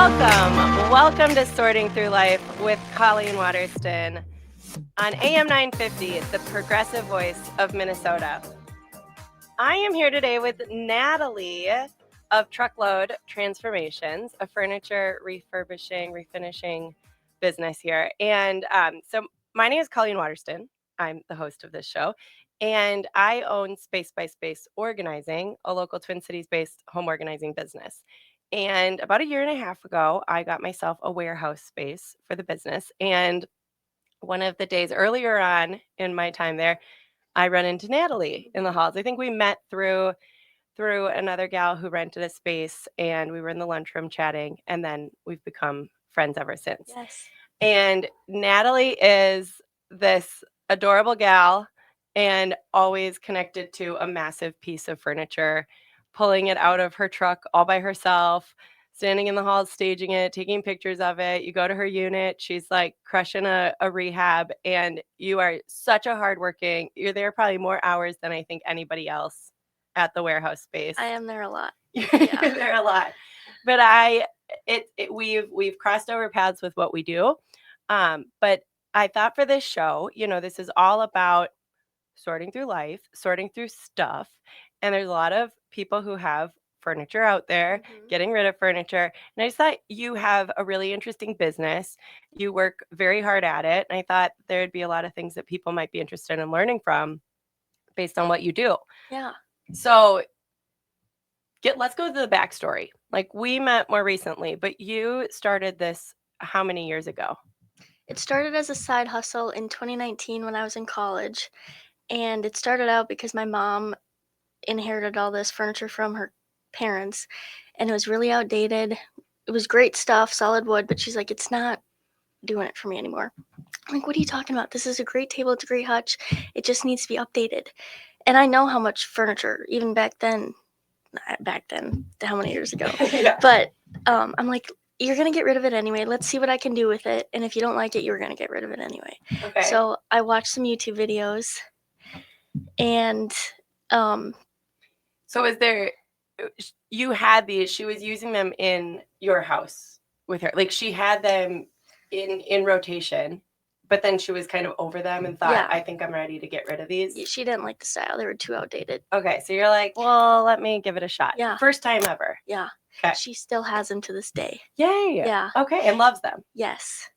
Welcome to Sorting Through Life with Colleen Waterston on AM 950, the progressive voice of Minnesota. I am here today with Natalie of Truckload Transformations, a furniture refurbishing, refinishing business here. And so my name is Colleen Waterston. I'm the host of this show. And I own Space by Space Organizing, a local Twin Cities-based home organizing business. And about a year and a half ago, I got myself a warehouse space for the business. And one of the days earlier on in my time there, I run into Natalie in the halls. I think we met through another gal who rented a space, and we were in the lunchroom chatting, and then we've become friends ever since. Yes. And Natalie is this adorable gal and always connected to a massive piece of furniture, pulling it out of her truck all by herself, standing in the halls, staging it, taking pictures of it. You go to her unit, she's like crushing a rehab, and you are such a hardworking, you're there probably more hours than I think anybody else at the warehouse space. I am there a lot. You're there a lot. But we've crossed over paths with what we do. But I thought for this show, this is all about sorting through life, sorting through stuff. And there's a lot of people who have furniture out there, getting rid of furniture. And I just thought you have a really interesting business. You work very hard at it. And I thought there'd be a lot of things that people might be interested in learning from based on what you do. Yeah. So let's go to the backstory. Like, we met more recently, but you started this how many years ago? It started as a side hustle in 2019 when I was in college. And it started out because my mom inherited all this furniture from her parents, and it was really outdated. It was great stuff, solid wood, but she's like, it's not doing it for me anymore. I'm like, what are you talking about? This is a great table, it's a great hutch. It just needs to be updated. And I know how much furniture, even back then, how many years ago? Yeah. But I'm like, you're going to get rid of it anyway. Let's see what I can do with it. And if you don't like it, you're going to get rid of it anyway. Okay. So I watched some YouTube videos, and So is there, you had these, she was using them in your house with her. Like, she had them in rotation, but then she was kind of over them and thought, Yeah. I think I'm ready to get rid of these. She didn't like the style. They were too outdated. Okay, so you're like, well, let me give it a shot. Yeah. First time ever. Yeah. Okay. She still has them to this day. Yay. Yeah. Okay, and loves them. Yes.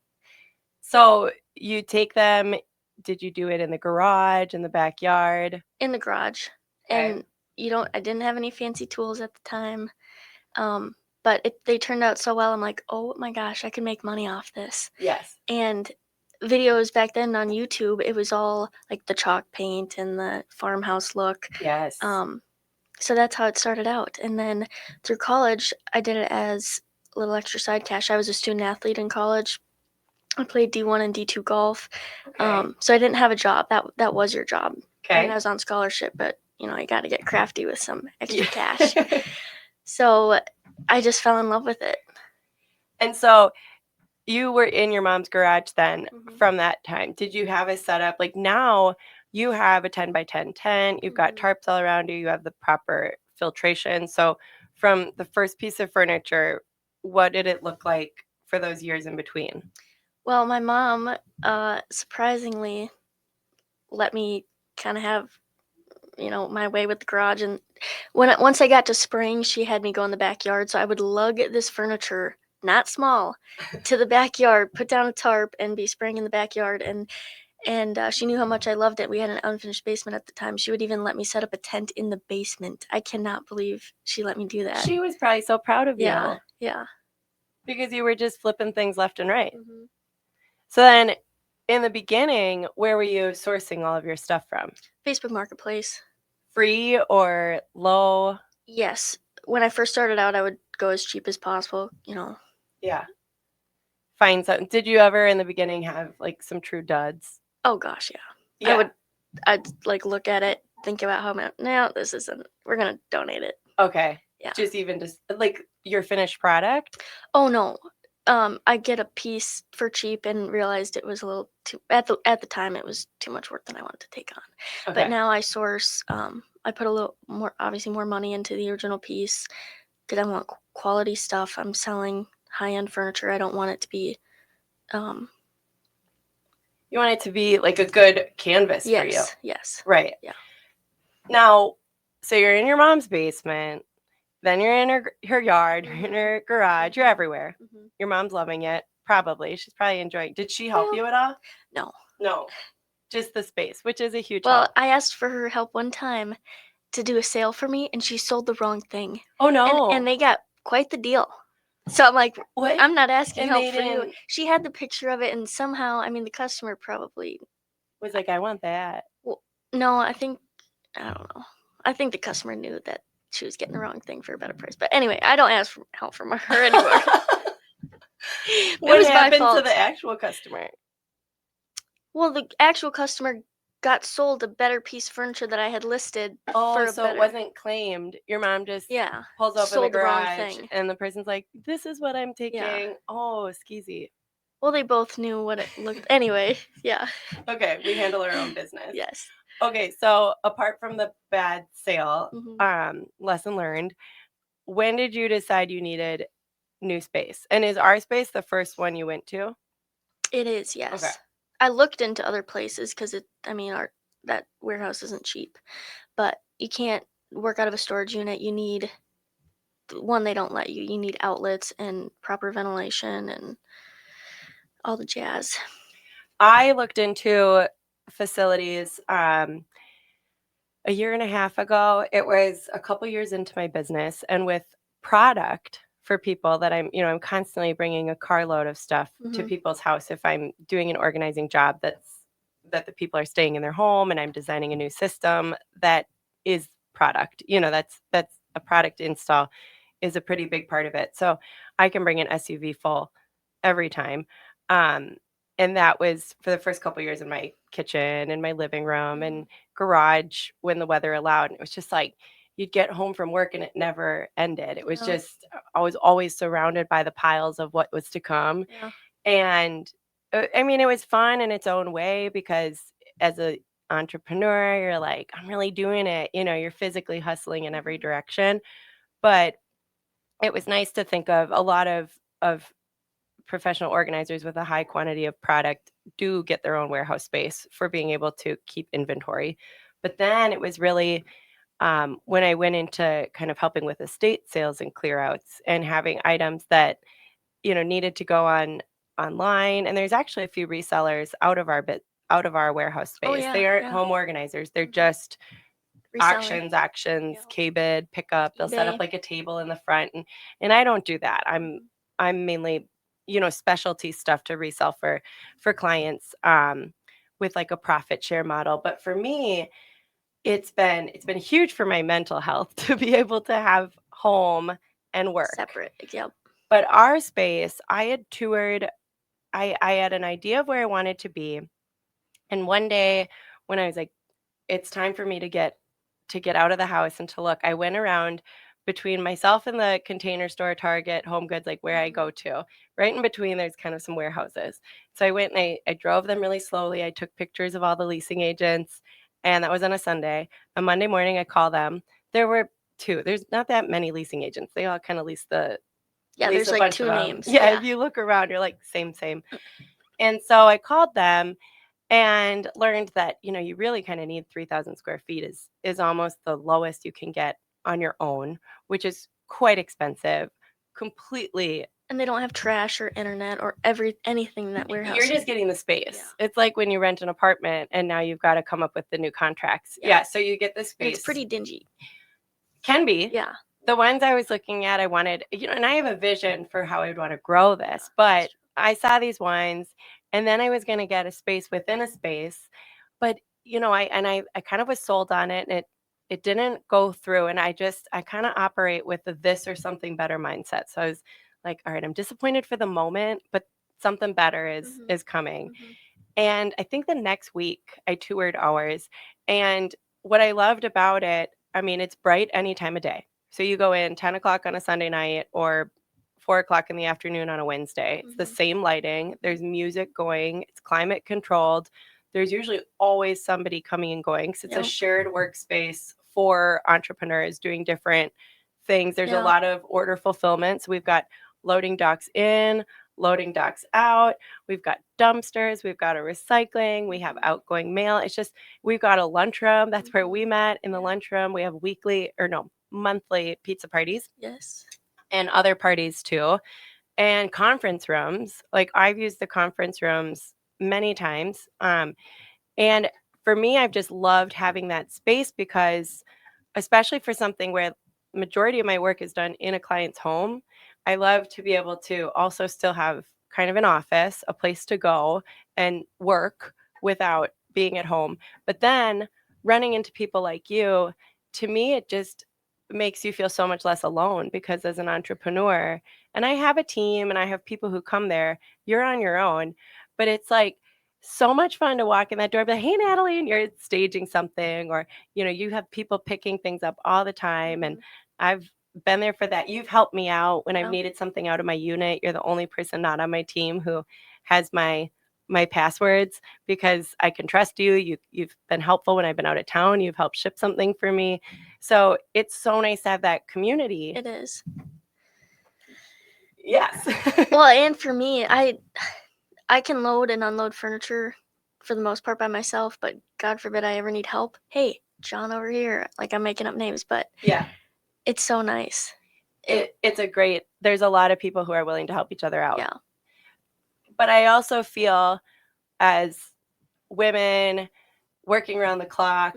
So you take them, did you do it in the garage, in the backyard? In the garage. Okay. And I didn't have any fancy tools at the time. But they turned out so well. I'm like, oh my gosh, I can make money off this. Yes. And videos back then on YouTube, it was all like the chalk paint and the farmhouse look. Yes. So that's how it started out. And then through college, I did it as a little extra side cash. I was a student athlete in college. I played D1 and D2 golf. Okay. So I didn't have a job. That was your job. Okay. And I was on scholarship, but you got to get crafty with some extra cash. So I just fell in love with it. And so you were in your mom's garage then from that time. Did you have a setup? Like, now you have a 10 by 10 tent. You've got tarps all around you. You have the proper filtration. So from the first piece of furniture, what did it look like for those years in between? Well, my mom surprisingly let me kind of have my way with the garage. And once I got to spring, she had me go in the backyard. So I would lug this furniture, not small, to the backyard, put down a tarp, and be spraying in the backyard. And she knew how much I loved it. We had an unfinished basement at the time. She would even let me set up a tent in the basement. I cannot believe she let me do that. She was probably so proud of you. Yeah. Because you were just flipping things left and right. So then, in the beginning, where were you sourcing all of your stuff from? Facebook Marketplace. Free or low? Yes. When I first started out, I would go as cheap as possible, Yeah. Find something. Did you ever in the beginning have like some true duds? Oh gosh, yeah. I'd like look at it, think about how much. No, this isn't. We're gonna donate it. Okay. Yeah. Just like your finished product? Oh no. I get a piece for cheap and realized it was a little too at the time it was too much work than I wanted to take on. Okay. But now I source. I put a little more, obviously more money into the original piece because I want quality stuff. I'm selling high-end furniture. I don't want it to be You want it to be like a good canvas for you. Yes. Right. Yeah. Now, so you're in your mom's basement, then you're in her yard, you're in her garage, you're everywhere. Mm-hmm. Your mom's loving it, probably. She's probably enjoying. Did she help you at all? No. No. Just the space, which is a huge Well, help. I asked for her help one time to do a sale for me, and she sold the wrong thing. Oh, no. And they got quite the deal. So I'm like, What? I'm not asking And help they for you. didn't- She had the picture of it, and somehow, I mean, the customer probably, was like, I want that. well, no, I don't know. I think the customer knew that she was getting the wrong thing for a better price. But anyway, I don't ask for help from her anymore. What was my happened to fault. the actual customer? Well, the actual customer got sold a better piece of furniture that I had listed Oh, for a so better. it wasn't claimed. Your mom just pulls open the sold the wrong garage, thing. and the person's like, "This is what I'm taking." Yeah. Oh, skeezy. Well, they both knew what it looked. Anyway, yeah. Okay, we handle our own business. Yes. Okay, so apart from the bad sale, Mm-hmm. lesson learned. When did you decide you needed new space? And is our space the first one you went to? It is, yes. Okay. I looked into other places because that warehouse isn't cheap, but you can't work out of a storage unit. You need one, they don't let you. You need outlets and proper ventilation and all the jazz. I looked into facilities a year and a half ago. It was a couple years into my business, and with product for people that I'm constantly bringing a carload of stuff to Mm-hmm. people's house if I'm doing an organizing job that the people are staying in their home and I'm designing a new system that is product. That's a product install is a pretty big part of it. So I can bring an SUV full every time. Um, and that was for the first couple years in my kitchen and my living room and garage when the weather allowed. And it was just like you'd get home from work and it never ended. It was Yeah. just I was always surrounded by the piles of what was to come. Yeah. And I mean, it was fun in its own way because as a entrepreneur, you're like, I'm really doing it. You're physically hustling in every direction. But it was nice to think of a lot of professional organizers with a high quantity of product do get their own warehouse space for being able to keep inventory. But then it was really when I went into kind of helping with estate sales and clear outs and having items that needed to go online. And there's actually a few resellers out of our warehouse space. Oh, yeah, They aren't yeah. home organizers. They're Mhm. just Reseller. auctions, Yeah. K-bid, pickup. They'll set up eBay. like a table in the front, and I don't do that. I'm mainly specialty stuff to resell for clients with like a profit share model. But for me, it's been huge for my mental health to be able to have home and work Separate. Yep. but our space, I had toured, I had an idea of where I wanted to be. And one day when I was like, it's time for me to get out of the house and to look, I went around between myself and the Container Store, Target, Home Goods, like where I go to. Right in between, there's kind of some warehouses. So I went and I drove them really slowly. I took pictures of all the leasing agents, and that was on a Sunday. On Monday morning, I called them. There were two. There's not that many leasing agents. They all kind of Yeah, lease there's a like bunch two of them. names. Yeah, Yeah. if you look around, you're like, same, same. And so I called them and learned that, you really kind of need 3,000 square feet is almost the lowest you can get on your own, which is quite expensive, completely. And they don't have trash or internet or anything in that warehouse. You're just getting the space. Yeah. It's like when you rent an apartment and now you've got to come up with the new contracts. Yeah. So you get the And space. it's pretty dingy. Can be. Yeah. The ones I was looking at, I wanted, and I have a vision for how I would want to grow this, but I saw these ones and then I was going to get a space within a space. But, I kind of was sold on it and it didn't go through. And I kind of operate with the this or something better mindset. So I was like, all right, I'm disappointed for the moment, but something better is coming. And I think the next week I toured ours. And what I loved about it, I mean, it's bright any time of day. So you go in 10 o'clock on a Sunday night or 4 o'clock in the afternoon on a Wednesday. It's the same lighting. There's music going. It's climate controlled. There's usually always somebody coming and going because it's a shared workspace for entrepreneurs doing different things. There's a lot of order fulfillment. So we've got loading docks in, loading docks out. We've got dumpsters, we've got a recycling, we have outgoing mail. It's just, we've got a lunchroom. That's where we met, in the lunchroom. We have monthly pizza parties Yes. and other parties too. And conference rooms. Like, I've used the conference rooms many times. And for me, I've just loved having that space because, especially for something where majority of my work is done in a client's home, I love to be able to also still have kind of an office, a place to go and work without being at home. But then running into people like you, to me, it just makes you feel so much less alone, because as an entrepreneur, and I have a team and I have people who come there, you're on your own, but it's like so much fun to walk in that door, be like, hey, Natalie, and you're staging something, or you have people picking things up all the time. And I've been there for that. You've helped me out when I've Yeah. needed something out of my unit. You're the only person not on my team who has my passwords, because I can trust you. You've been helpful when I've been out of town. You've helped ship something for me. So it's so nice to have that community. It is. Yes. Well, and for me, I can load and unload furniture for the most part by myself, but God forbid I ever need help. Hey, John over here. Like, I'm making up names, but Yeah. it's so nice. There's a lot of people who are willing to help each other out. Yeah. But I also feel, as women working around the clock,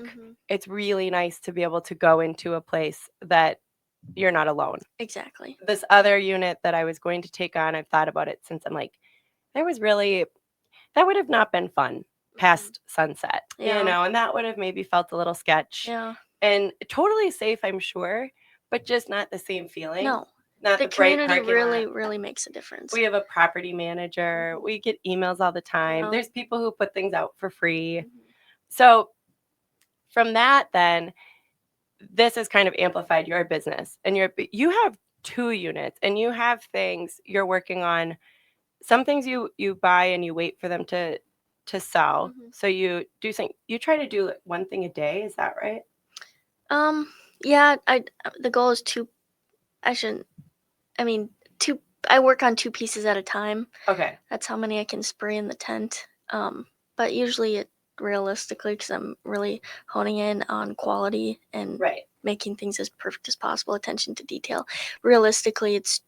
it's really nice to be able to go into a place that you're not alone. Exactly. This other unit that I was going to take on, I've thought about it since. I'm like, that would have not been fun past sunset, Yeah. and that would have maybe felt a little sketch. Yeah. And totally safe, I'm sure, but just not the same feeling. No. Not The the bright community parking really, lot. really makes a difference. We have a property manager. We get emails all the time. Yeah. There's people who put things out for free. So from that, then, this has kind of amplified your business, and you have 2 units, and you have things you're working on. Some things you buy and you wait for them to sell. So you try to do like 1 thing a day. Is that right? Yeah, the goal is I work on 2 pieces at a time. Okay. That's how many I can spray in the tent. But usually realistically, because I'm really honing in on quality and Right. making things as perfect as possible, attention to detail. Realistically, it's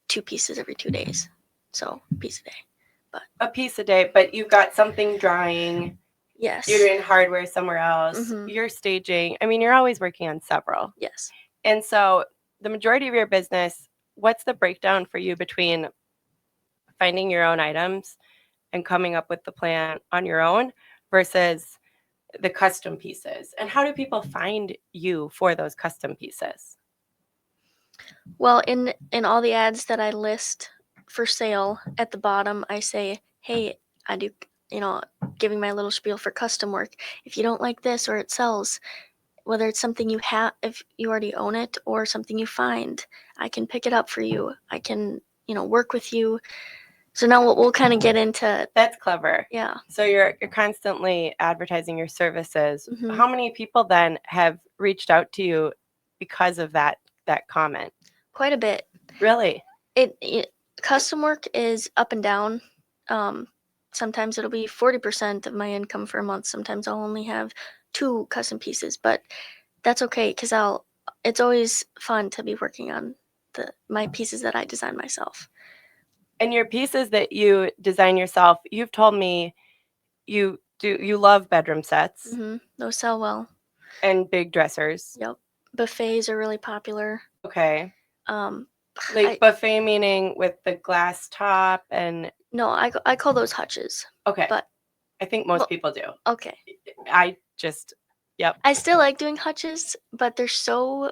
2 pieces every 2 days. So, a piece a day. A piece a day, but you've got something drying. Yes. You're doing hardware somewhere else. You're staging. I mean, you're always working on several. Yes. And so the majority of your business, what's the breakdown for you between finding your own items and coming up with the plan on your own versus the custom pieces? And how do people find you for those custom pieces? Well, in all the ads that I list for sale, at the bottom I say, hey, I do, giving my little spiel for custom work. If you don't like this or it sells, whether it's something you have, if you already own it, or something you find, I can pick it up for you. I can, work with you. So now we'll kind of get into. That's clever. Yeah. So you're constantly advertising your services. Mhm. How many people then have reached out to you because of that comment? Quite a bit. Really? It custom work is up and down. Sometimes it'll be 40% of my income for a month. Sometimes I'll only have 2 custom pieces, but that's okay, because it's always fun to be working on my pieces that I design myself. And your pieces that you design yourself, you've told me you love bedroom sets Those sell well. and big dressers. Yep. Buffets are really popular. Okay. Um, Like buffet meaning with the glass top and. No, I call those hutches. Okay. But I think most people do. Okay. Yep. I still like doing hutches, but they're so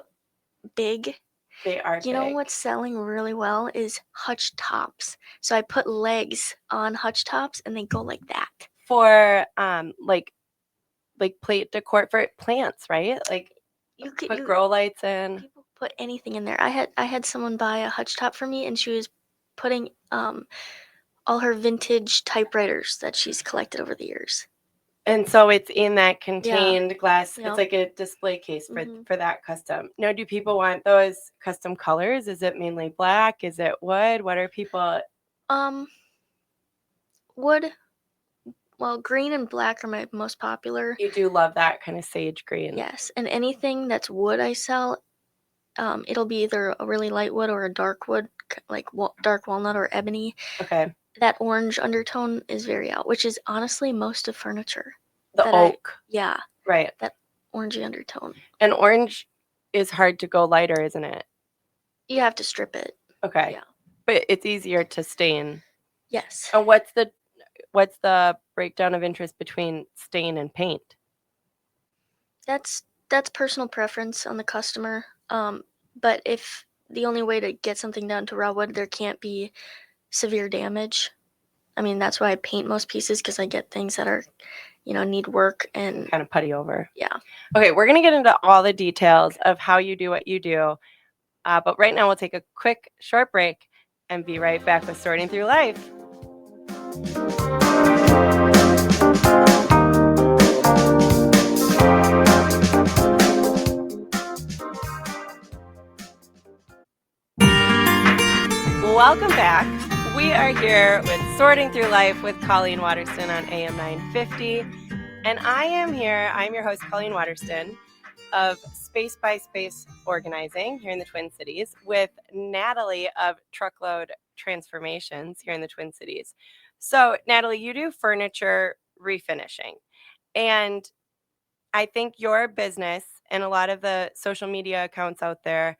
big. They are You know big. what's selling really well is hutch tops. So I put legs on hutch tops and they go like that. For like plate decor for plants, right? Like You put grow lights in. People put anything in there. I had someone buy a hutch top for me, and she was putting all her vintage typewriters that she's collected over the years. And so it's in that contained glass. Yep. It's like a display case Mhm. for that custom. Now, do people want those custom colors? Is it mainly black? Is it wood? What are people? Wood. Well, green and black are my most popular. You do love that kind of sage green. Yes, and anything that's wood I sell, it'll be either a really light wood or a dark wood, like dark walnut or ebony. Okay. That orange undertone is very out, which is honestly most of furniture. The That oak. yeah, Right. that orangey undertone. And orange is hard to go lighter, isn't it? You have to strip it. Okay. Yeah. But it's easier to stain. Yes. And what's the breakdown of interest between stain and paint? That's personal preference on the customer. But if the only way to get something down to raw wood, there can't be severe damage. I mean, that's why I paint most pieces, because I get things that are, need work and kind of putty over. Yeah. Okay, we're going to get into all the details of how you do what you do. But right now we'll take a quick short break and be right back with Sorting Through Life. Welcome back. We are here with Sorting Through Life with Colleen Waterston on AM 950. And I'm your host, Colleen Waterston, of Space by Space Organizing here in the Twin Cities, with Natalie of Truckload Transformations here in the Twin Cities. So, Natalie, you do furniture refinishing. And I think your business and a lot of the social media accounts out there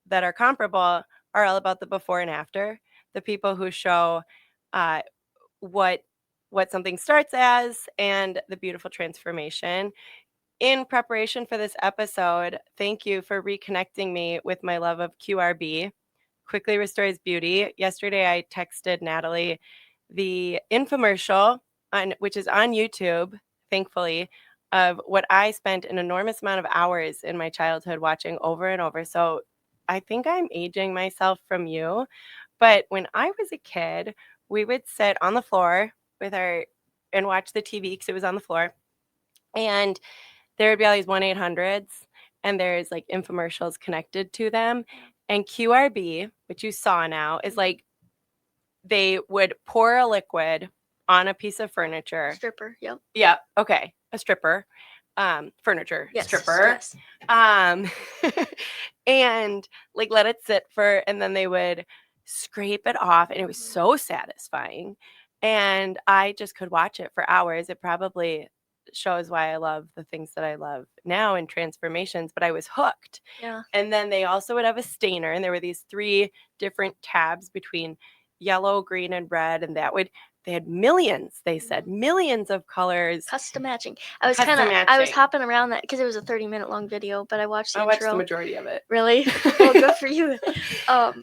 that are comparable are all about the before and after, the people who show uh, what something starts as and the beautiful transformation. In preparation for this episode, thank you for reconnecting me with my love of QRB, Quickly Restores Beauty. Yesterday, I texted Natalie the infomercial, which is on YouTube, thankfully, of what I spent an enormous amount of hours in my childhood watching over and over. So I think I'm aging myself from you. But when I was a kid, we would sit on the floor and watch the TV because it was on the floor. And there would be all these 1-800s, and there's like infomercials connected to them. And QRB, which you saw now, is like they would pour a liquid on a piece of furniture. Stripper, yep. Yeah, okay. A stripper. Furniture stripper. Yes. And like let it sit and then they would scrape it off, and it was so satisfying. And I just could watch it for hours. It probably shows why I love the things that I love now in transformations, but I was hooked. Yeah. And then they also would have a stainer, and there were these 3 different tabs between yellow, green, and red, and they had millions, they said, millions of colors. Custom matching. I was hopping around that because it was a 30-minute long video, but I watched the intro. I watched the majority of it. Really? Oh, good for you.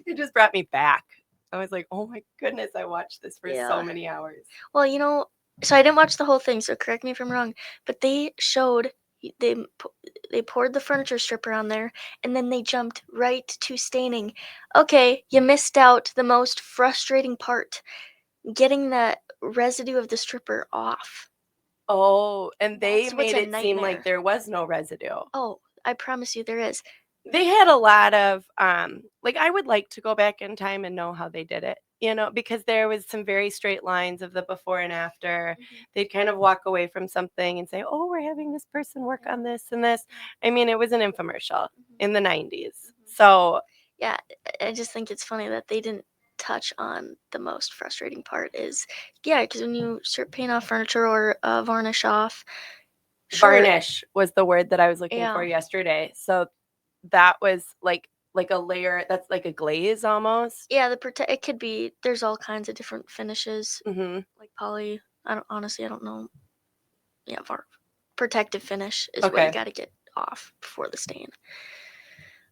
It just brought me back. I was like, oh my goodness, I watched this for so many hours. Well, so I didn't watch the whole thing, so correct me if I'm wrong, but they showed, they poured the furniture stripper on there, and then they jumped right to staining. Okay, you missed out the most frustrating part, getting that residue of the stripper off. Oh, and they That's what's made a it seem nightmare. like there was no residue. Oh, I promise you there is. They had a lot of like I would like to go back in time and know how they did it, because there was some very straight lines of the before and after. They'd kind of walk away from something and say, oh, we're having this person work on this and this. I mean, it was an infomercial in the 90s. So yeah, I just think it's funny that they didn't touch on the most frustrating part is, because when you strip paint off furniture or varnish off, varnish was the word that I was looking for Yeah. yesterday. So that was like a layer that's like a glaze almost. Yeah, it could be. There's all kinds of different finishes, Mm-hmm. like poly. I don't know. Yeah, protective finish is what you got to get off before the stain.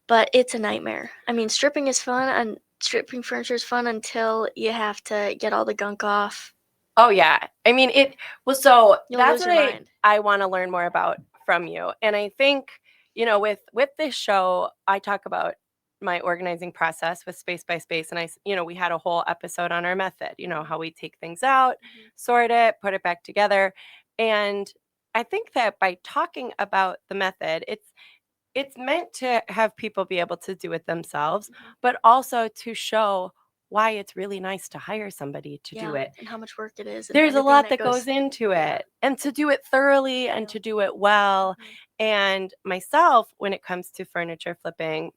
But it's a nightmare. I mean, stripping is fun, and stripping furniture is fun until you have to get all the gunk off. Oh yeah, I mean it. Well, so You'll that's lose what your mind. I want to learn more about from you. And I think with this show, I talk about my organizing process with Space by Space, and we had a whole episode on our method. How we take things out, sort it, put it back together, and I think that by talking about the method, it's meant to have people be able to do it themselves, but also to show why it's really nice to hire somebody to do it. and how much work it is and There's a everything lot that that goes into yeah. it, and to do it thoroughly and Yeah. to do it well. And myself, when it comes to furniture flipping,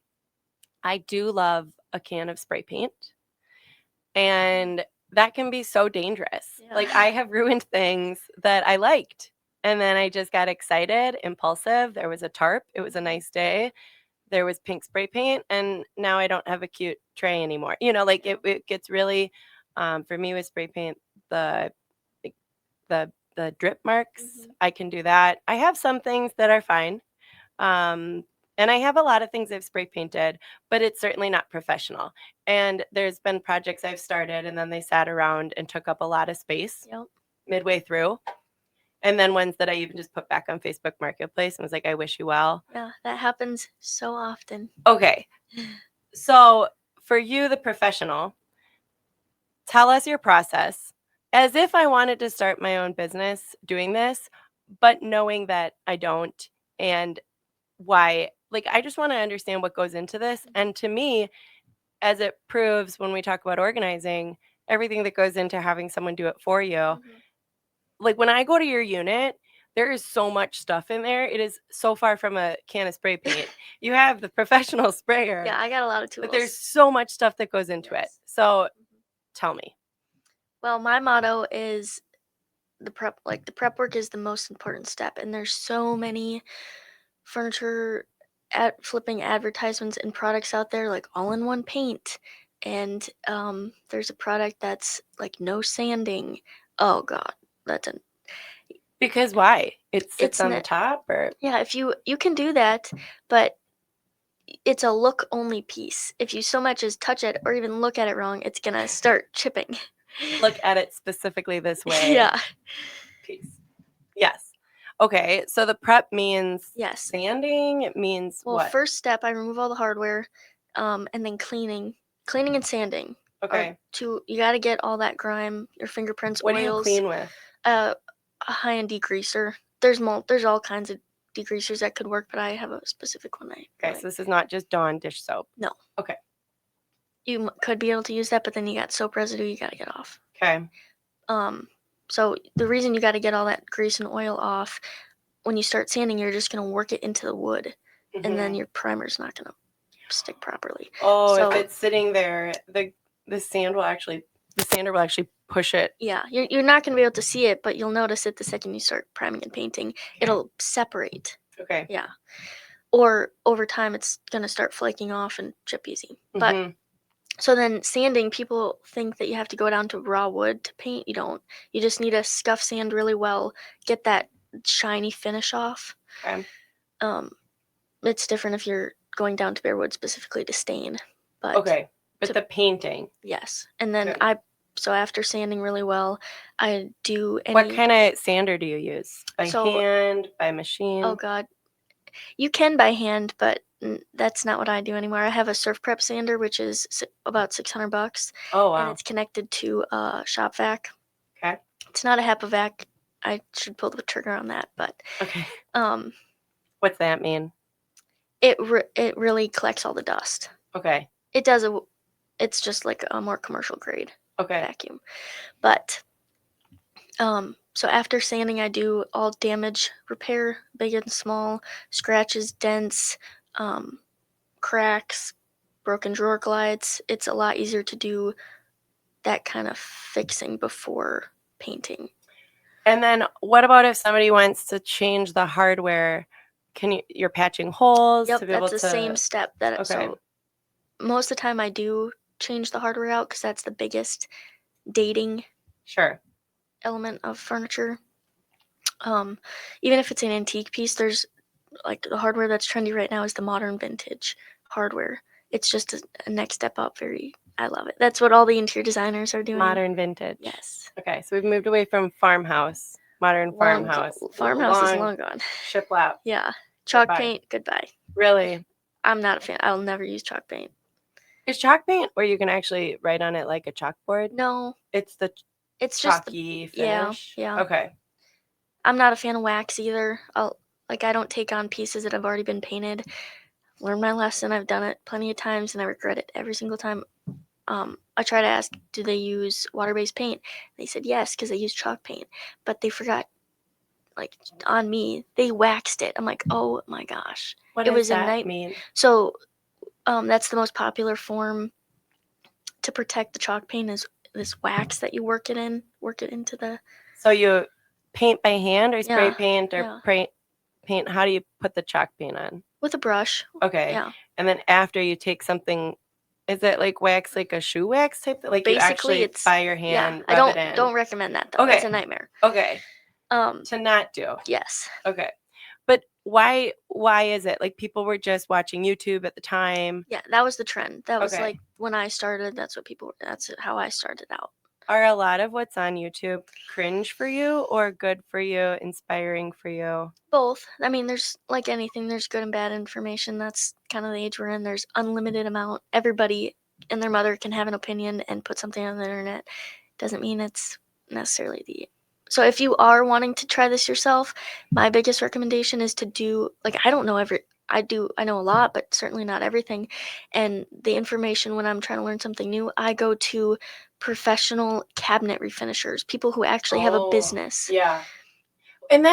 I do love a can of spray paint, and that can be so dangerous. Yeah. Like, I have ruined things that I liked, and then I just got excited, impulsive. There was a tarp, it was a nice day. There was pink spray paint, and now I don't have a cute tray anymore. Like, it gets really, for me with spray paint, the like, the drip marks, I can do that. I have some things that are fine. Um, and I have a lot of things I've spray painted, but it's certainly not professional. And there's been projects I've started and then they sat around and took up a lot of space Yep. midway through. And then ones that I even just put back on Facebook Marketplace and was like, I wish you well. Yeah, that happens so often. Okay. So for you, the professional, tell us your process as if I wanted to start my own business doing this, but knowing that I don't, and why. Like, I just want to understand what goes into this. And to me, as it proves when we talk about organizing, everything that goes into having someone do it for you. Like, when I go to your unit, there is so much stuff in there. It is so far from a can of spray paint. You have the professional sprayer. Yeah, I got a lot of tools. But there's so much stuff that goes into it. So tell me. Well, my motto is the prep work is the most important step, and there's so many furniture flipping advertisements and products out there, like all-in-one paint, and there's a product that's like no sanding. Oh god, that's an Because why? It sits it's on the not top, or yeah, if you can do that, but it's a look only piece. If you so much as touch it or even look at it wrong, it's gonna start chipping. look at it specifically this way. Yeah. Piece. Yes. Okay. So the prep means Yes. sanding. It means Well, what? first step, I remove all the hardware, and then cleaning. Cleaning and sanding are Okay. two. You got to get all that grime, your fingerprints, What do you oils. clean with? A high-end degreaser. There's all kinds of degreasers that could work, but I have a specific one. Okay, so this is not just Dawn dish soap. No. Okay. You could be able to use that, but then you got soap residue you got to get off. Okay. So the reason you got to get all that grease and oil off, when you start sanding, you're just gonna work it into the wood, and then your primer's not gonna stick properly. Oh, So, if it's sitting there, the sander will actually push it. Yeah, you're not gonna be able to see it, but you'll notice it the second you start priming and painting. It'll separate. Okay. Yeah. Or over time, it's gonna start flaking off and chip easy. But so then sanding, people think that you have to go down to raw wood to paint. You don't. You just need to scuff sand really well, get that shiny finish off. Okay. It's different if you're going down to bare wood specifically to stain. But Okay. But the painting. Yes. And then Okay. so after sanding really well, I do any. What kind of sander do you use? By So- hand, by machine? Oh god, you can by hand, but that's not what I do anymore. I have a surf prep sander, which is about $600. Oh, And wow. it's connected to a shop vac. Okay. It's not a HEPA vac. I should pull the trigger on that, but Okay. What's that mean? it really collects all the dust. Okay. It does it's just like a more commercial grade Okay. vacuum. But so after sanding, I do all damage repair, big and small, scratches, dents, cracks, broken drawer glides. It's a lot easier to do that kind of fixing before painting. And then what about if somebody wants to change the hardware? You're patching holes Yep, to be able that's to. the same step. Okay. So most of the time I do change the hardware out because that's the biggest dating Sure. element of furniture. Even if it's an antique piece, there's like the hardware that's trendy right now is the modern vintage hardware. It's just a next step up. I love it. That's what all the interior designers are doing. Modern vintage. Yes. Okay, so we've moved away from farmhouse, modern farmhouse. Farmhouse is long gone. Shiplap. Yeah. Chalk Goodbye. paint, goodbye. Really? I'm not a fan. I'll never use chalk paint. Is chalk paint where you can actually write on it like a chalkboard? No, It's the it's just chalky yeah, finish? yeah. Okay. I'm not a fan of wax either. I don't take on pieces that have already been painted. Learned my lesson. I've done it plenty of times, and I regret it every single time. I try to ask, do they use water-based paint? They said yes, because they use chalk paint. But they forgot, like, on me, they waxed it. I'm like, oh my gosh. What It does was a that night. mean? So that's the most popular form to protect the chalk paint is this wax that you work it into the. So you paint by hand or spray Yeah, paint or yeah. paint? How do you put the chalk paint on? With a brush. Okay. Yeah. And then after you take something, is it like wax, like a shoe wax type? Like you Basically, actually it's by your hand I rub it in? don't recommend that though. It's a Okay. nightmare. Okay. To not do. Yes. Okay. But why is it? Like people were just watching YouTube at the time. Yeah, that was the trend. That was Okay. like when I started, that's how I started out. Are a lot of what's on YouTube cringe for you or good for you, inspiring for you? Both. I mean, there's like anything, there's good and bad information. That's kind of the age we're in. There's unlimited amount. Everybody and their mother can have an opinion and put something on the internet. Doesn't mean it's necessarily the. So if you are wanting to try this yourself, my biggest recommendation is to do, like, I don't know I know a lot, but certainly not everything. And the information when I'm trying to learn something new, I go to professional cabinet refinishers, people who actually have a business. Yeah. And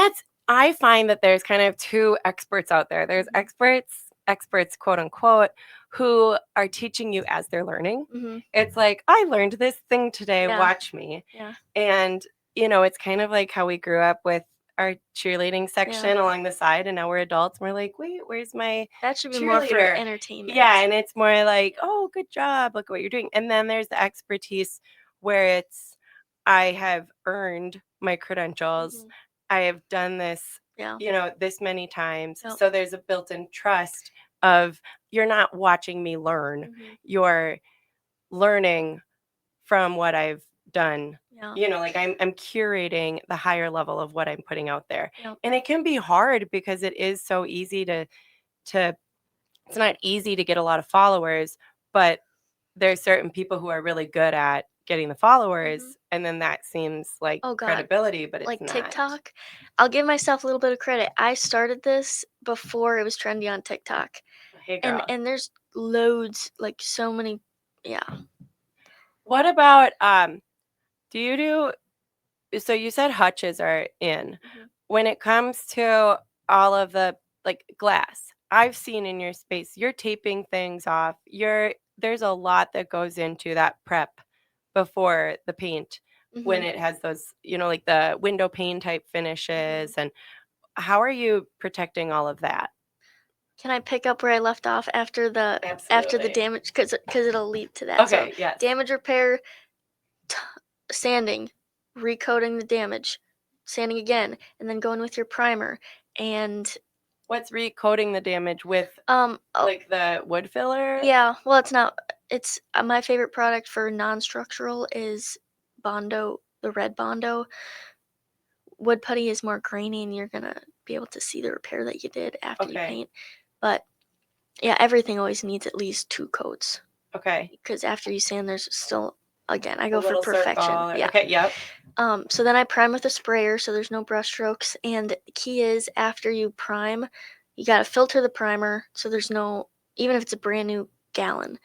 I find that there's kind of two experts out there. There's experts, quote unquote, who are teaching you as they're learning. Mm-hmm. It's like, I learned this thing today, Yeah. watch me. Yeah. And, it's kind of like how we grew up with our cheerleading section along the side, and now we're adults and we're like, wait, where's my That should be more for cheerleader? entertainment. Yeah, and it's more like, oh, good job, look at what you're doing. And then there's the expertise where it's, I have earned my credentials. Mm-hmm. I have done this, Yeah. this many times. Yep. So there's a built-in trust of you're not watching me learn. Mm-hmm. You're learning from what I've done. Yeah. Like I'm curating the higher level of what I'm putting out there. Yep. And it can be hard because it is so easy to it's not easy to get a lot of followers, but there's certain people who are really good at getting the followers, and then that seems like credibility, but it's like not. TikTok. I'll give myself a little bit of credit. I started this before it was trendy on TikTok. Hey, girl. And there's loads, like so many. Yeah. What about do you do, so you said hutches are in. When it comes to all of the like glass, I've seen in your space, you're taping things off. There's a lot that goes into that prep before the paint when it has those, like the window pane type finishes. And how are you protecting all of that? Can I pick up where I left off after the Absolutely. damage? Because it'll lead to that. Okay, So, yes. damage repair, sanding, recoating the damage, sanding again, and then going with your primer. And what's recoating the damage with? Like the wood filler? Yeah, well, it's not. It's my favorite product for non-structural is Bondo, the red Bondo. Wood putty is more grainy, and you're gonna be able to see the repair that you did after you paint. But yeah, everything always needs at least 2 coats. Okay. Because after you sand, there's still, again, I go for perfection. Yeah. Okay. Yep. So then I prime with a sprayer, so there's no brush strokes. And the key is after you prime, you gotta filter the primer, so there's no, even if it's a brand new gallon,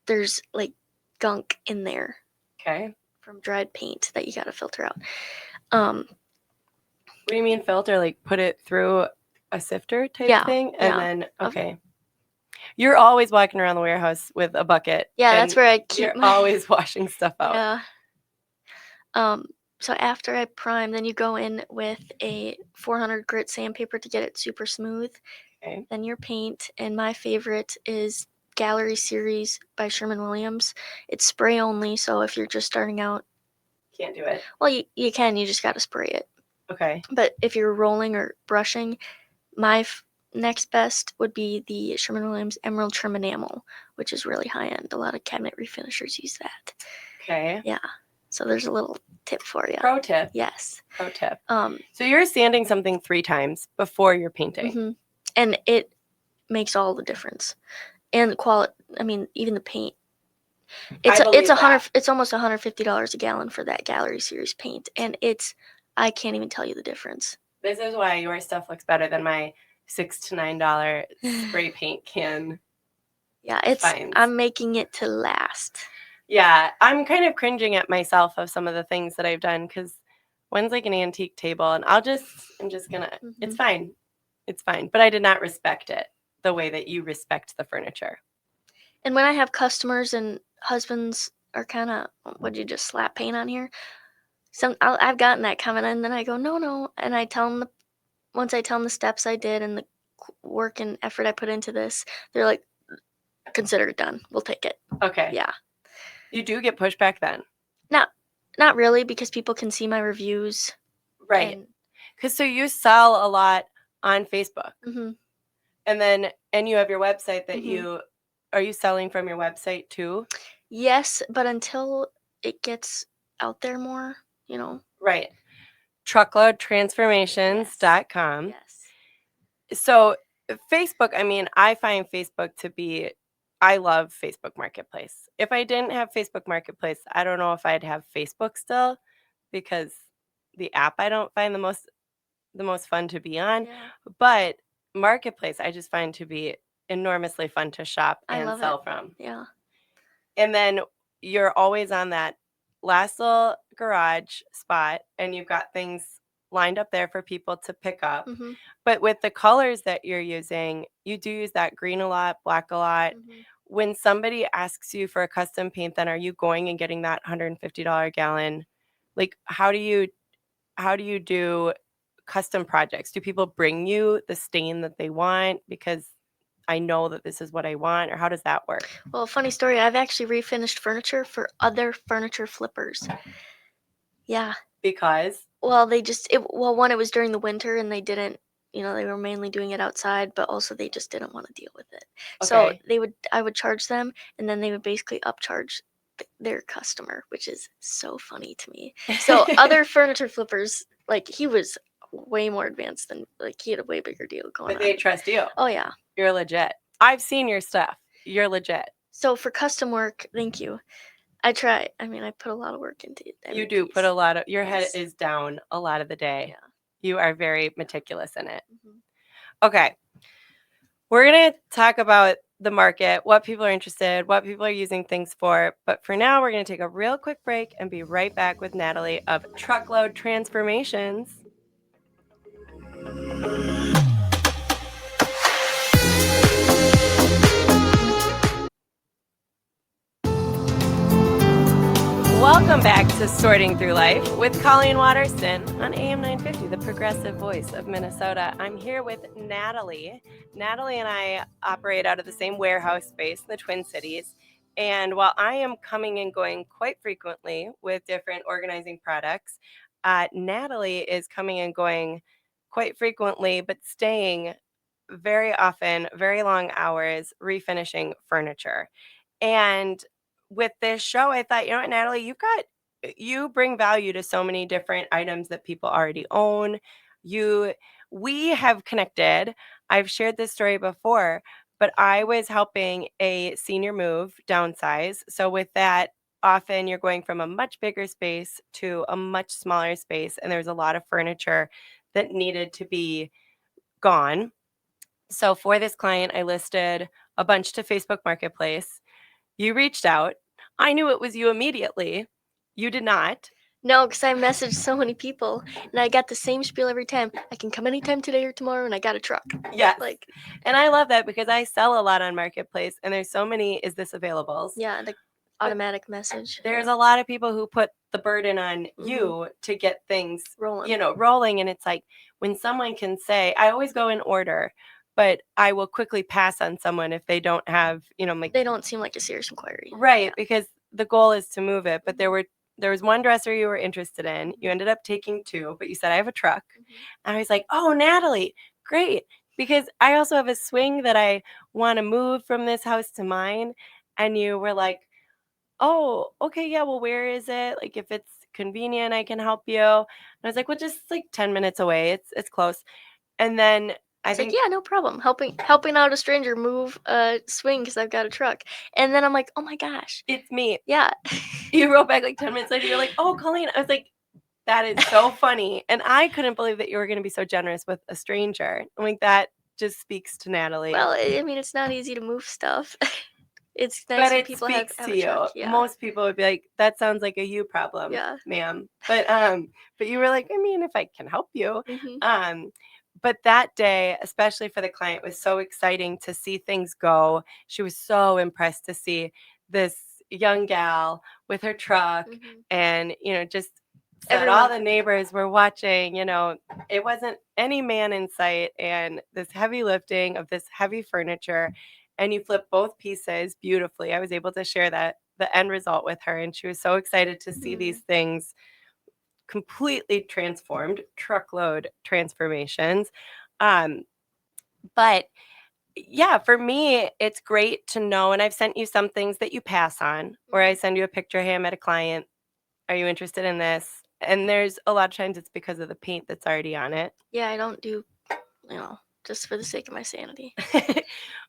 there's like gunk in there. Okay. From dried paint that you gotta filter out. What do you mean filter? Like put it through a sifter type thing? And then, okay. You're always walking around the warehouse with a bucket. Yeah, that's where I keep You're always washing stuff out. Yeah. So after I prime, then you go in with a 400 grit sandpaper to get it super smooth. Okay. Then your paint, and my favorite is Gallery Series by Sherwin-Williams. It's spray only, so if you're just starting out, can't do it. Well, you can. You just got to spray it. Okay. But if you're rolling or brushing, my next best would be the Sherwin-Williams Emerald Trim Enamel, which is really high end. A lot of cabinet refinishers use that. Okay. Yeah. So there's a little tip for you. Pro tip. Yes. Pro tip. So you're sanding something 3 times before you're painting. And it makes all the difference. And the quality, I mean, even the paint. It's almost $150 a gallon for that Gallery Series paint, and I can't even tell you the difference. This is why your stuff looks better than my $6 to $9 spray paint can. Yeah, finds. I'm making it to last. Yeah, I'm kind of cringing at myself of some of the things that I've done because one's like an antique table, and I'm just gonna. It's fine, it's fine. But I did not respect it the way that you respect the furniture. And when I have customers and husbands are kind of, would you just slap paint on here? I've gotten that comment, and then I go, no, and I tell them once I tell them the steps I did and the work and effort I put into this, they're like, consider it done. We'll take it. Okay. Yeah. You do get pushback then? Not really, because people can see my reviews. Right. Because so you sell a lot on Facebook. Mm-hmm. And you have your website that are you selling from your website too? Yes, but until it gets out there more, Right. Truckloadtransformations.com. Yes. So Facebook, I find Facebook to be, I love Facebook Marketplace. If I didn't have Facebook Marketplace, I don't know if I'd have Facebook still, because the app I don't find the most fun to be on. Yeah. But Marketplace I just find to be enormously fun to shop and sell from. Yeah. And then you're always on that last little garage spot, and you've got things lined up there for people to pick up. Mm-hmm. But with the colors that you're using, you do use that green a lot, black a lot. Mm-hmm. When somebody asks you for a custom paint, then are you going and getting that $150 gallon? Like, how do you do custom projects? Do people bring you the stain that they want because I know that this is what I want, or how does that work? Well, funny story, I've actually refinished furniture for other furniture flippers. Yeah. Because? Well, one, it was during the winter and they didn't, they were mainly doing it outside, but also they just didn't want to deal with it. Okay. So I would charge them, and then they would basically upcharge their customer, which is so funny to me. So other furniture flippers, like, he was way more advanced than, like, he had a way bigger deal going on. But they trust you. Oh, yeah. You're legit. I've seen your stuff. You're legit. So for custom work, thank you. I try. I put a lot of work into it. You do put a lot of, your head is down a lot of the day. Yeah. You are very meticulous in it. Mm-hmm. Okay. We're going to talk about the market, what people are interested, what people are using things for. But for now, we're going to take a real quick break and be right back with Natalie of Truckload Transformations. Welcome back to Sorting Through Life with Colleen Waterston on AM 950, the progressive voice of Minnesota. I'm here with Natalie. Natalie and I operate out of the same warehouse space in the Twin Cities. And while I am coming and going quite frequently with different organizing products, Natalie is coming and going quite frequently, but staying very often, very long hours, refinishing furniture. And with this show, I thought, you know what, Natalie, you bring value to so many different items that people already own. We have connected. I've shared this story before, but I was helping a senior move, downsize. So with that, often you're going from a much bigger space to a much smaller space, and there's a lot of furniture that needed to be gone. So for this client, I listed a bunch to Facebook Marketplace. You reached out. I knew it was you immediately. You did not. No, because I messaged so many people, and I got the same spiel every time. I can come anytime today or tomorrow, and I got a truck. Yes. And I love that because I sell a lot on Marketplace, and there's so many, is this available? Yeah, the automatic message. There's a lot of people who put the burden on you to get things rolling. And it's like, when someone can say, I always go in order, but I will quickly pass on someone if they don't have, they don't seem like a serious inquiry. Right, yeah. Because the goal is to move it. But there was one dresser you were interested in. You ended up taking two, but you said, I have a truck. And I was like, oh, Natalie, great. Because I also have a swing that I want to move from this house to mine. And you were like, oh, okay, yeah, well, where is it? Like, if it's convenient, I can help you. And I was like, well, just like 10 minutes away. It's close. And then I think, yeah, no problem. Helping out a stranger move a swing because I've got a truck. And then I'm like, oh my gosh, it's me. Yeah. You wrote back like 10 minutes later. You're like, oh, Colleen. I was like, That is so funny. And I couldn't believe that you were going to be so generous with a stranger. I mean, that just speaks to Natalie. Well, I mean, it's not easy to move stuff. It's nice But when it people have speaks have to a truck. you. Yeah. Most people would be like, that sounds like a you problem, Yeah. ma'am. But you were like, I mean, if I can help you. Mhm. But that day, especially for the client, was so exciting to see things go. She was so impressed to see this young gal with her truck Mhm. and, just that all Everyone. the neighbors were watching, it wasn't any man in sight, and this heavy lifting of this heavy furniture, and you flip both pieces beautifully. I was able to share the end result with her, and she was so excited to see these things completely transformed, truckload transformations. But yeah, for me, it's great to know. And I've sent you some things that you pass on, or I send you a picture, hey, I met a client. Are you interested in this? And there's a lot of times it's because of the paint that's already on it. Yeah, I don't do, just for the sake of my sanity. Already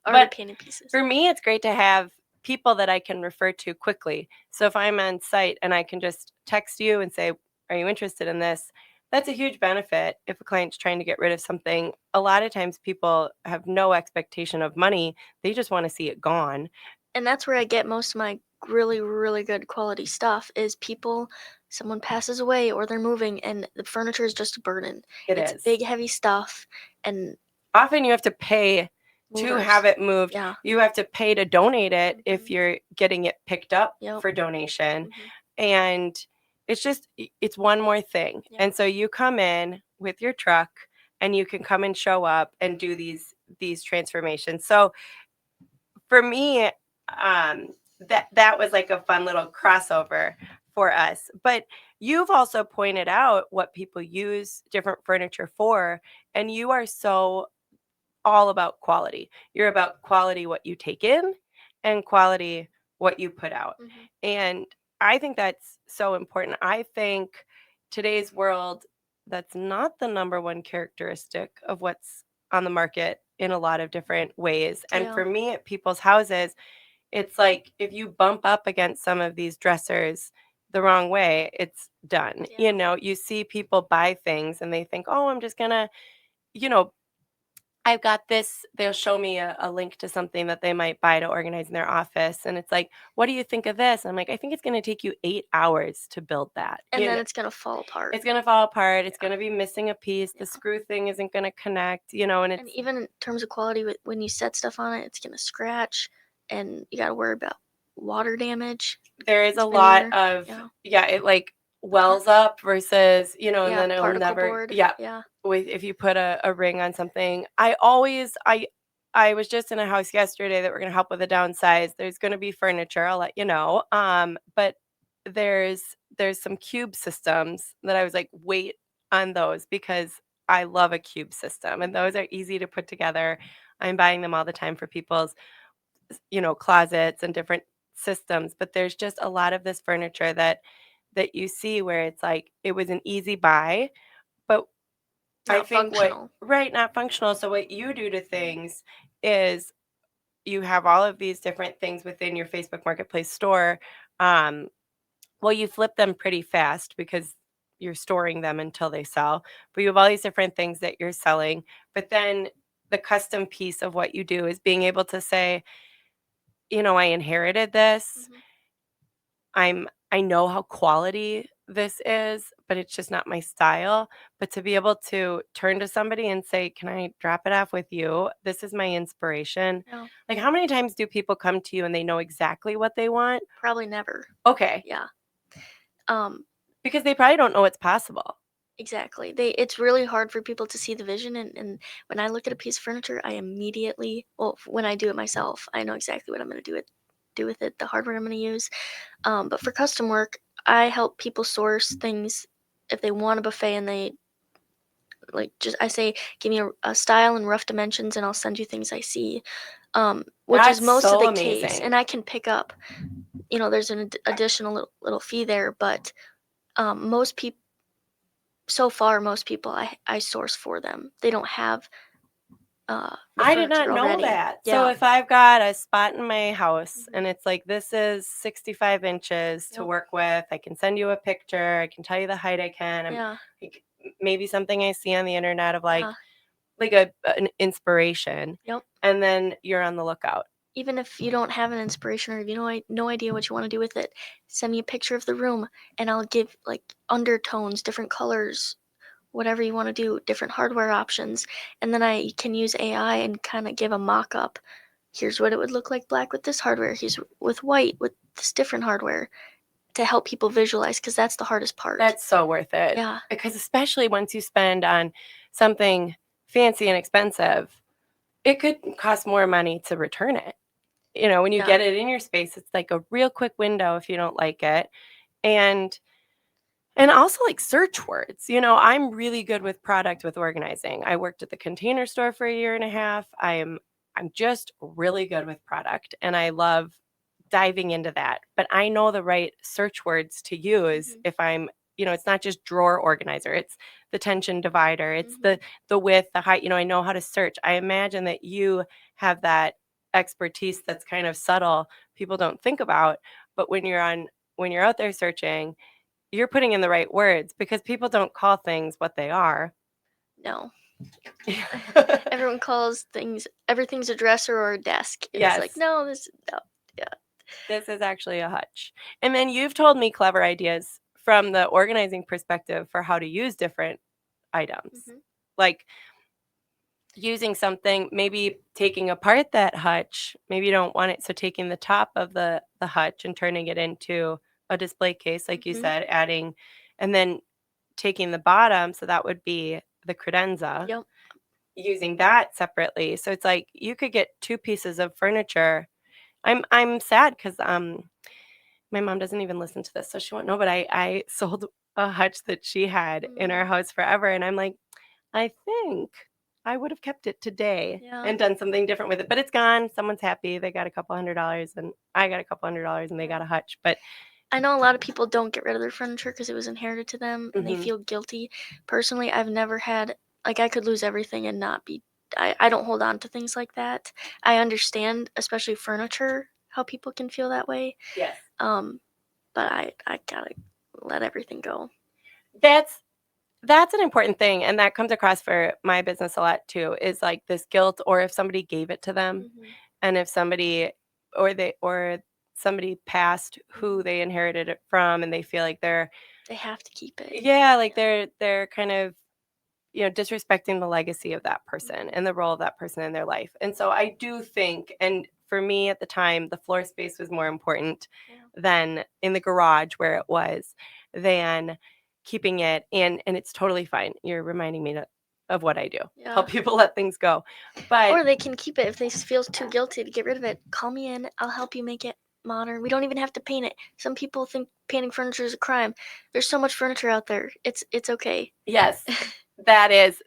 But painted pieces. for me, it's great to have people that I can refer to quickly. So if I'm on site and I can just text you and say, are you interested in this? That's a huge benefit if a client's trying to get rid of something. A lot of times people have no expectation of money. They just want to see it gone. And that's where I get most of my really, really good quality stuff is someone passes away or they're moving and the furniture is just a burden. It's Is. big, heavy stuff and Often you have to pay to movers. have it moved. Yeah. You have to pay to donate it if you're getting it picked up Yep. for donation. Mhm. And it's one more thing. Yeah. And so you come in with your truck and you can come and show up and do these transformations. So for me, that was like a fun little crossover for us. But you've also pointed out what people use different furniture for, and you are so all about quality. You're about quality what you take in and quality what you put out. Mhm. And I think that's so important. I think today's world, that's not the number one characteristic of what's on the market in a lot of different ways. And Yeah. for me at people's houses, it's like if you bump up against some of these dressers the wrong way, it's done. Yeah. You see people buy things and they think, oh, I'm just gonna, you know, I've got this. They'll show me a link to something that they might buy to organize in their office. And it's like, what do you think of this? I'm like, I think it's going to take you 8 hours to build that. And then it's gonna fall apart. It's going to fall apart. It's going to be missing a piece. The screw thing isn't going to connect, and And even in terms of quality, when you set stuff on it, it's gonna scratch, and you gotta worry about water damage. there is a It's been lot there. of, Yeah. it like wells up versus, and Yeah, then it'll particle never, board. Yeah. with if you put a ring on something. I was just in a house yesterday that we're going to help with a downsize. There's going to be furniture, I'll let you know. But there's some cube systems that I was like, wait on those, because I love a cube system and those are easy to put together. I'm buying them all the time for people's, closets and different systems. But there's just a lot of this furniture that you see where it's like it was an easy buy, but I Not think functional. not functional. So what you do to things is you have all of these different things within your Facebook Marketplace store. Um, well, you flip them pretty fast because you're storing them until they sell. But you have all these different things that you're selling. But then the custom piece of what you do is being able to say, I inherited this. I know how quality this is, but it's just not my style. But to be able to turn to somebody and say, "Can I drop it off with you? This is my inspiration." No, Like, how many times do people come to you and they know exactly what they want? probably never. Okay. Yeah. Because they probably don't know it's possible. Exactly. It's really hard for people to see the vision, and when I look at a piece of furniture, I immediately, well, when I do it myself, I know exactly what I'm going to do with it, the hardware I'm going to use. But for custom work, I help people source things if they want a buffet and they I say, give me a style and rough dimensions, and I'll send you things I see. Which is That's most of so the case, amazing. and I can pick up. There's an additional little fee there, but most people so far, most people I source for them. They don't have the I did not furniture know already. that. So Yeah. if I've got a spot in my house Mhm. and it's like, this is 65 inches to Yep. work with, I can send you a picture. I can tell you the height I can. Yeah. Like, maybe something I see on the internet of Yeah. like an inspiration, Yep. and then you're on the lookout. Even if you don't have an inspiration or if you know no idea what you want to do with it, send me a picture of the room and I'll give like undertones, different colors, whatever you want to do, different hardware options. And then I can use AI and kind of give a mock up. Here's what it would look like black with this hardware. Here's with white with this different hardware to help people visualize because that's the hardest part. That's so worth it. Yeah. Because especially once you spend on something fancy and expensive, it could cost more money to return it. When you Yeah. get it in your space, it's like a real quick window if you don't like it. And also like search words. I'm really good with product with organizing. I worked at the Container Store for a year and a half. I'm just really good with product and I love diving into that. But I know the right search words to use Mhm. if it's not just drawer organizer. It's the tension divider. It's Mhm. the width, the height. I know how to search. I imagine that you have that expertise that's kind of subtle, people don't think about, but when you're out there searching, you're putting in the right words because people don't call things what they are. No. Everyone calls everything's a dresser or a desk. And it's like, Yes, no, no. Yeah. this is actually a hutch. And then you've told me clever ideas from the organizing perspective for how to use different items. Mhm. Like using something, maybe taking apart that hutch, maybe you don't want it, so taking the top of the hutch and turning it into a display case, like you Mhm. said, adding, and then taking the bottom, so that would be the credenza, Yep. using that separately. So it's like you could get two pieces of furniture. I'm sad because my mom doesn't even listen to this, so she won't know. But I sold a hutch that she had in our Mm. house forever, and I'm like, I think I would have kept it today Yeah. and done something different with it. But it's gone. Someone's happy. They got a couple $100s, and I got a couple $100s, and they Yeah. got a hutch. But I know a lot of people don't get rid of their furniture because it was inherited to them and they mhm, feel guilty. Personally, I've never had, like, I could lose everything and not be, I don't hold on to things like that. I understand, especially furniture, how people can feel that way. yes, Um, but I gotta let everything go. that's That's an important thing, and that comes across for my business a lot too, is like this guilt, or if somebody gave it to them, Hmm. and if somebody or somebody passed who Hmm. they inherited it from, and they feel like They have to keep it. yeah, like Yeah. they're kind of, disrespecting the legacy of that person Hmm. and the role of that person in their life. And so I do think, and for me at the time, the floor space was more important Yeah. than in the garage where it was, than keeping it. And it's totally fine. You're reminding me of what I do. Yeah. Help people let things go. But Or they can keep it if they feel too guilty to get rid of it. Call me in. I'll help you make it modern. We don't even have to paint it. Some people think painting furniture is a crime. There's so much furniture out there. It's okay. yes,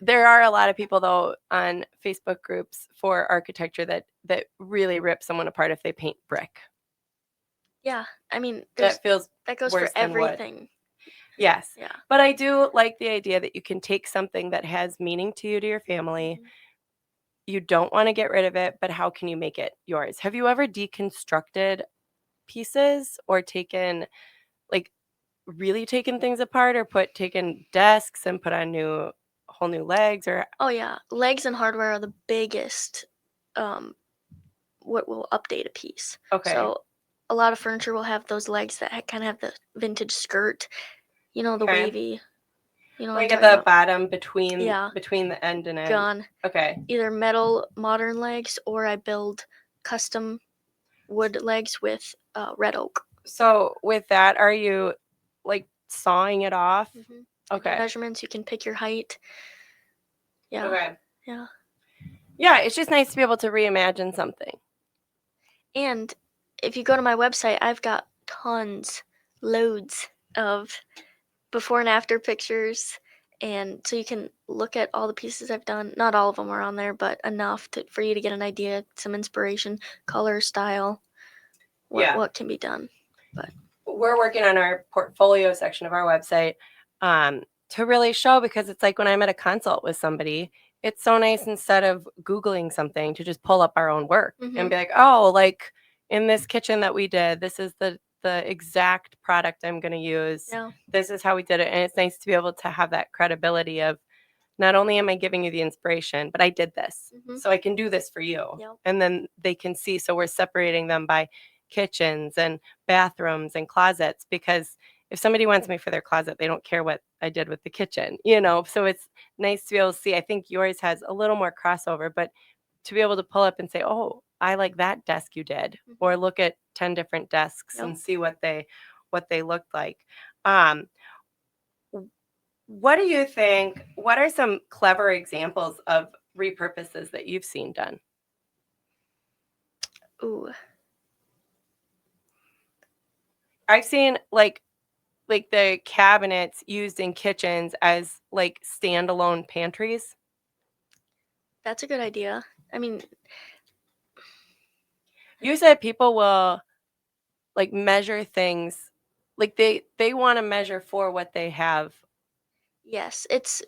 there are a lot of people though on Facebook groups for architecture that really rip someone apart if they paint brick. Yeah. I mean, That feels that goes for worse than wood. everything. Yes, Yeah. but I do like the idea that you can take something that has meaning to you, to your family. Hmm. You don't wanna get rid of it, but how can you make it yours? Have you ever deconstructed pieces or like, really taken things apart, or taken desks and put on whole new legs, or Oh yeah. Legs and hardware are the biggest um what will update a piece. okay, So a lot of furniture will have those legs that kind of have the vintage skirt, the okay. wavy, what I'm Like at talking the about. bottom between Yeah, the end and end. gone. Okay. Either metal modern legs or I build custom wood legs with red oak. So with that, are you, like, sawing it off? I do Okay, measurements. You can pick your height. Yeah, okay. yeah. Yeah, it's just nice to be able to reimagine something. And if you go to my website, I've got tons, loads of before and after pictures. And so you can look at all the pieces I've done. Not all of them are on there, but enough for you to get an idea, some inspiration, color, style, Yeah. what can be done. But We're working on our portfolio section of our website, to really show, because it's like when I'm at a consult with somebody it's so nice instead of Googling something to just pull up our own work and Mhm. be like, oh, like in this kitchen that we did, this is the exact product I'm going to use. Yeah. This is how we did it. And it's nice to be able to have that credibility of not only am I giving you the inspiration, but I did this. Mhm. So I can do this for you. Yep. And then they can see. So we're separating them by kitchens and bathrooms and closets, because if somebody wants me for their closet, they don't care what I did with the kitchen, you know? So it's nice to be able to see. I think yours has a little more crossover, but to be able to pull up and say, oh, I like that desk you did, or Mhm. look at 10 different desks Yep. and see what they looked like. Um, what do you think? What are some clever examples of repurposes that you've seen done? Ooh. I've seen like the cabinets used in kitchens as like standalone pantries. That's a good idea. I mean, You said people will like measure things, like they want to measure for what they have. yes, it's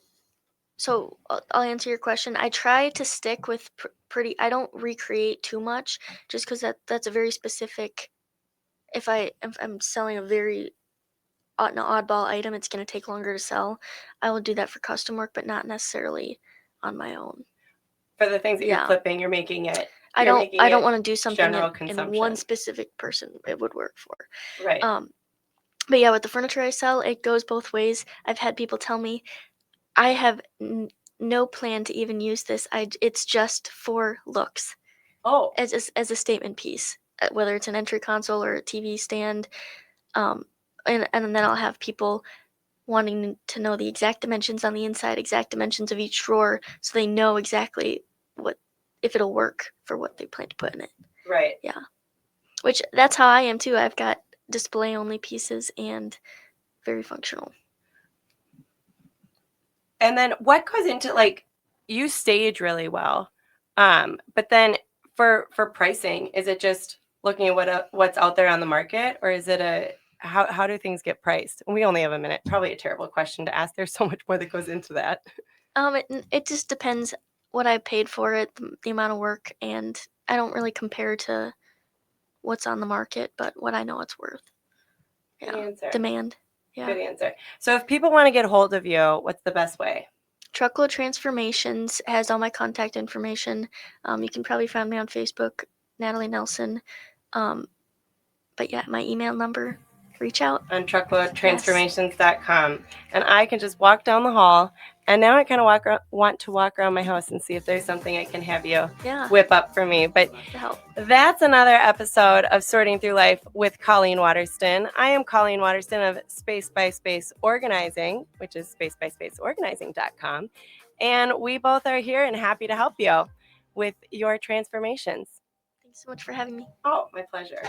so I'll answer your question. I try to stick with pretty. I don't recreate too much, just because that's a very specific. If I'm selling a very an oddball item, it's going to take longer to sell. I will do that for custom work, but not necessarily on my own. For the things that you're Yeah, clipping, you're making it I don't want to do something general in one consumption. specific person it would work for. Right. But yeah, with the furniture I sell, it goes both ways. I've had people tell me I have no plan to even use this. It's just for looks, Oh, as a statement piece, whether it's an entry console or a TV stand. Um, and then I'll have people wanting to know the exact dimensions on the inside, exact dimensions of each drawer, so they know exactly what if it'll work for what they plan to put in it. right. Yeah, which that's how I am too. I've got display only pieces and very functional. And then what goes into like, you stage really well. But then for pricing, is it just looking at what's out there on the market, or is it how do things get priced? And we only have a minute. Probably a terrible question to ask. There's so much more that goes into that. It just depends what I paid for it, the amount of work, and I don't really compare to what's on the market, but what I know it's worth. Good Yeah, answer. demand. Yeah. Good answer. So if people want to get hold of you, what's the best way? Truckload Transformations has all my contact information. You can probably find me on Facebook, Natalie Nelson. Um, but yeah, my email number, reach out. On Yes. truckloadtransformations.com. And I can just walk down the hall. And now I kind of want to walk around my house and see if there's something I can have you Yeah, whip up for me. But to help. that's another episode of Sorting Through Life with Colleen Waterston. I am Colleen Waterston of Space by Space Organizing, which is spacebyspaceorganizing.com. And we both are here and happy to help you with your transformations. Thanks so much for having me. Oh, my pleasure.